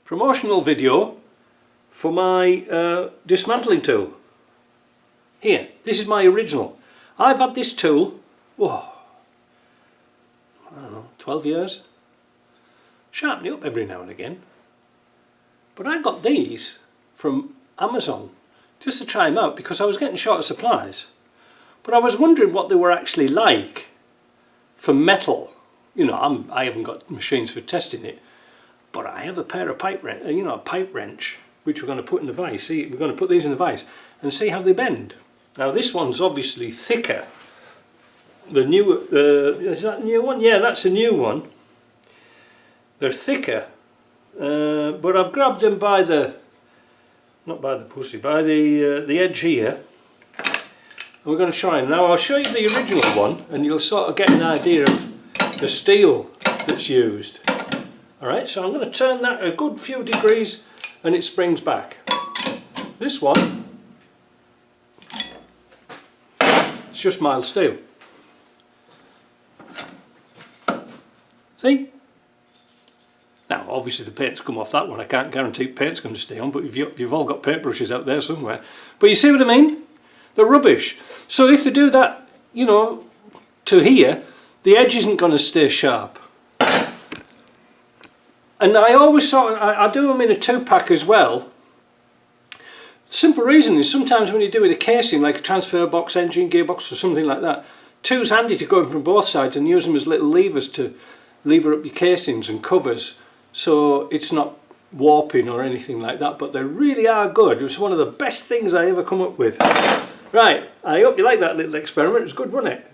promotional video for my dismantling tool. Here, this is my original. I've had this tool, whoa, I don't know, 12 years. Sharpen it up every now and again. But I got these from Amazon just to try them out because I was getting short of supplies. But I was wondering what they were actually like for metal. You know, I haven't got machines for testing it, but I have a pair of pipe wrench, which we're going to put in the vise. See, we're going to put these in the vise and see how they bend. Now this one's obviously thicker. The new, is that a new one? Yeah, that's a new one. They're thicker, but I've grabbed them by the, not by the pussy, by the edge here. And we're going to try them. Now I'll show you the original one and you'll sort of get an idea of the steel that's used. Alright, so I'm going to turn that a good few degrees and it springs back. This one, it's just mild steel. See? Now obviously the paint's come off that one, I can't guarantee paint's going to stay on, but you've all got paintbrushes out there somewhere. But you see what I mean? They're rubbish. So if they do that, you know, to here, the edge isn't going to stay sharp. And I always I do them in a 2-pack as well. Simple reason is sometimes when you do with a casing, like a transfer box, engine, gearbox or something like that, 2's handy to go in from both sides and use them as little levers to lever up your casings and covers, so it's not warping or anything like that, but they really are good. It was one of the best things I ever come up with. Right, I hope you like that little experiment. It was good, wasn't it?